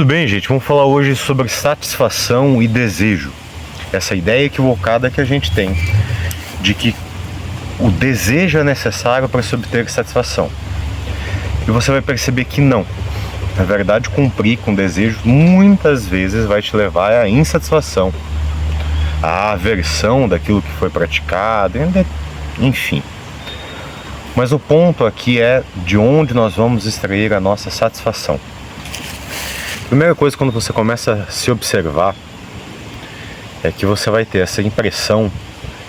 Tudo bem, gente? Vamos falar hoje sobre satisfação e desejo. Essa ideia equivocada que a gente tem de que o desejo é necessário para se obter satisfação. E você vai perceber que não. Na verdade, cumprir com desejo muitas vezes vai te levar à insatisfação, à aversão daquilo que foi praticado, enfim. Mas o ponto aqui é de onde nós vamos extrair a nossa satisfação. Primeira coisa, quando você começa a se observar, é que você vai ter essa impressão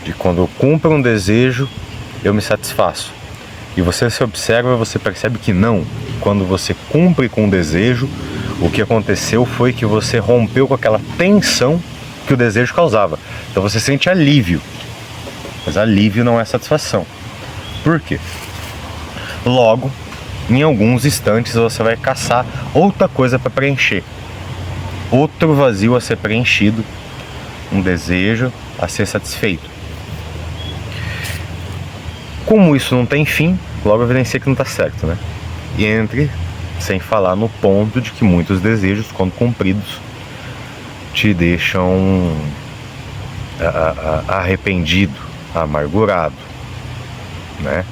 de quando eu cumpro um desejo, eu me satisfaço. E você se observa e você percebe que não. Quando você cumpre com um desejo, o que aconteceu foi que você rompeu com aquela tensão que o desejo causava. Então você sente alívio. Mas alívio não é satisfação. Por quê? Logo, em alguns instantes você vai caçar outra coisa para preencher. Outro vazio a ser preenchido. Um desejo a ser satisfeito. Como isso não tem fim, logo evidencia que não está certo, né? E entre, sem falar no ponto de que muitos desejos, quando cumpridos, te deixam arrependido, amargurado, né?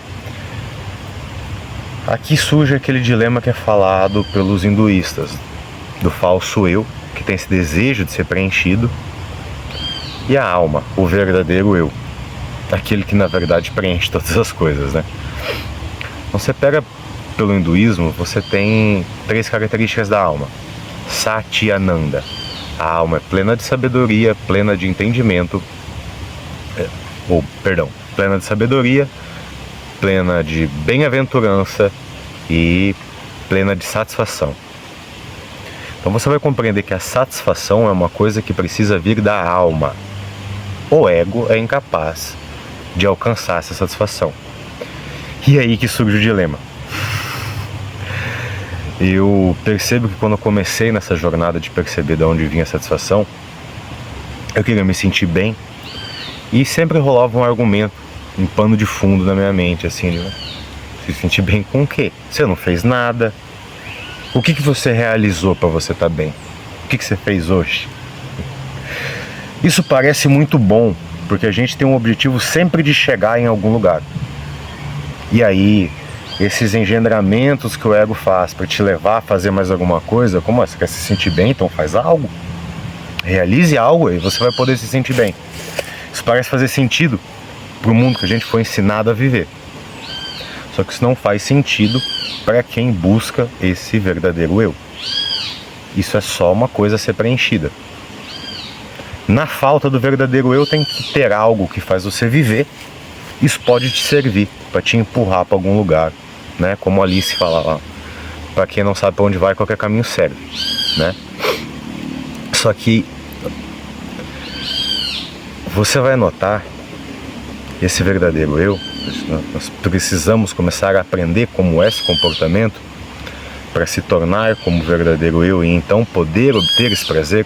Aqui surge aquele dilema que é falado pelos hinduístas, do falso eu, que tem esse desejo de ser preenchido, e a alma, o verdadeiro eu, aquele que na verdade preenche todas as coisas, né? Então você pega pelo hinduísmo, você tem 3 características da alma. Satyananda. A alma é plena de sabedoria, plena de entendimento, plena de sabedoria, plena de bem-aventurança e plena de satisfação. Então você vai compreender que a satisfação é uma coisa que precisa vir da alma. O ego é incapaz de alcançar essa satisfação. E aí que surge o dilema. Eu percebo que quando eu comecei nessa jornada de perceber de onde vinha a satisfação, eu queria me sentir bem, e sempre rolava um argumento, um pano de fundo na minha mente, assim, né? Se sentir bem com o quê? Você não fez nada. O que você realizou para você estar bem? O que você fez hoje? Isso parece muito bom, porque a gente tem um objetivo sempre de chegar em algum lugar. E aí, esses engendramentos que o ego faz para te levar a fazer mais alguma coisa, como você quer se sentir bem, então faz algo. Realize algo e você vai poder se sentir bem. Isso parece fazer sentido para o mundo que a gente foi ensinado a viver. Só que isso não faz sentido para quem busca esse verdadeiro eu. Isso é só uma coisa a ser preenchida. Na falta do verdadeiro eu, tem que ter algo que faz você viver. Isso pode te servir para te empurrar para algum lugar, né? Como Alice fala lá, para quem não sabe para onde vai, qualquer caminho serve, né? Só que você vai notar esse verdadeiro eu. Nós precisamos começar a aprender como é esse comportamento para se tornar como o verdadeiro eu e então poder obter esse prazer.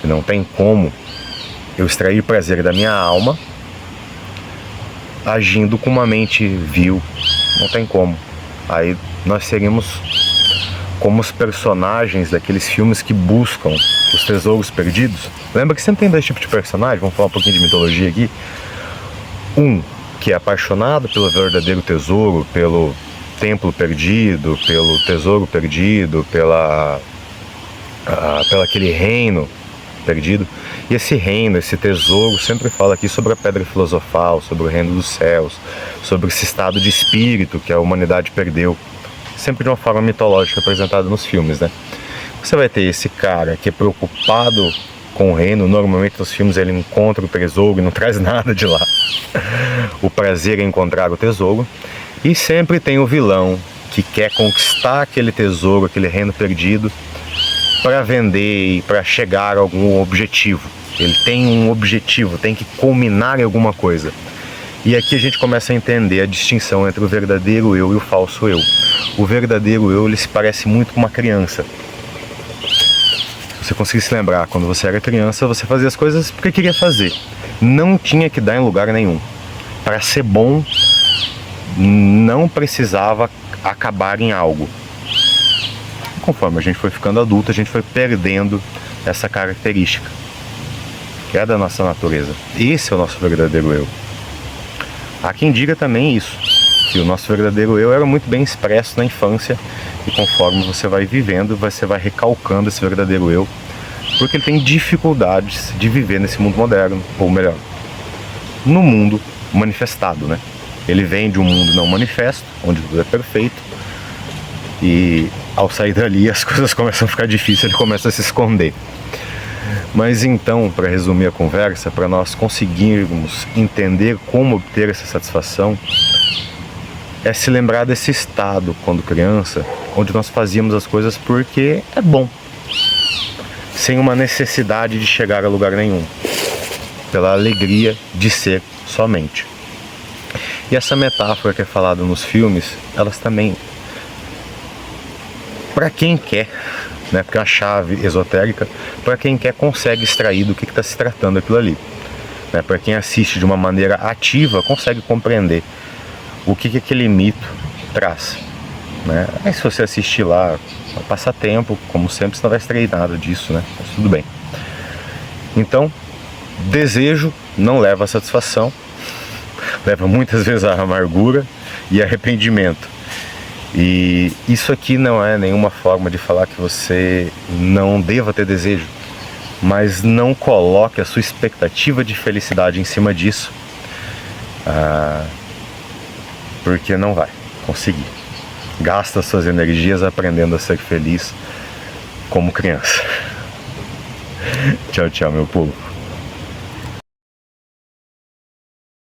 E não tem como eu extrair prazer da minha alma agindo com uma mente vil. Não tem como. Aí nós seríamos como os personagens daqueles filmes que buscam os tesouros perdidos. Lembra que sempre tem dois tipos de personagem? Vamos falar um pouquinho de mitologia aqui. Um que é apaixonado pelo verdadeiro tesouro, pelo templo perdido, pelo tesouro perdido, pela aquele reino perdido. E esse reino, esse tesouro, sempre fala aqui sobre a pedra filosofal, sobre o reino dos céus, sobre esse estado de espírito que a humanidade perdeu, sempre de uma forma mitológica apresentada nos filmes, né? Você vai ter esse cara que é preocupado com o reino. Normalmente nos filmes ele encontra o tesouro e não traz nada de lá. O prazer é encontrar o tesouro. E sempre tem o vilão que quer conquistar aquele tesouro, aquele reino perdido, para vender e para chegar a algum objetivo. Ele tem um objetivo, tem que culminar em alguma coisa. E aqui a gente começa a entender a distinção entre o verdadeiro eu e o falso eu. O verdadeiro eu, ele se parece muito com uma criança. Se você conseguir se lembrar, quando você era criança, você fazia as coisas porque queria fazer. Não tinha que dar em lugar nenhum. Para ser bom, não precisava acabar em algo. conforme a gente foi ficando adulto, a gente foi perdendo essa característica, que é da nossa natureza. Esse é o nosso verdadeiro eu. Há quem diga também isso, que o nosso verdadeiro eu era muito bem expresso na infância, e conforme você vai vivendo, você vai recalcando esse verdadeiro eu, porque ele tem dificuldades de viver nesse mundo moderno, ou melhor, no mundo manifestado, né? Ele vem de um mundo não manifesto, onde tudo é perfeito, e ao sair dali as coisas começam a ficar difíceis, ele começa a se esconder. Mas então, para resumir a conversa, para nós conseguirmos entender como obter essa satisfação, é se lembrar desse estado, quando criança, onde nós fazíamos as coisas porque é bom, sem uma necessidade de chegar a lugar nenhum, pela alegria de ser somente. E essa metáfora que é falada nos filmes, elas também, para quem quer, né, porque é uma chave esotérica, para quem quer consegue extrair do que está se tratando aquilo ali, né, para quem assiste de uma maneira ativa, consegue compreender o que aquele mito traz, né? Aí se você assistir lá, passar tempo, como sempre, você não vai extrair nada disso, né? Mas tudo bem. Então, desejo não leva a satisfação, leva muitas vezes a amargura e arrependimento. E isso aqui não é nenhuma forma de falar que você não deva ter desejo, mas não coloque a sua expectativa de felicidade em cima disso, porque não vai conseguir. Gasta suas energias aprendendo a ser feliz como criança. Tchau, tchau, meu povo.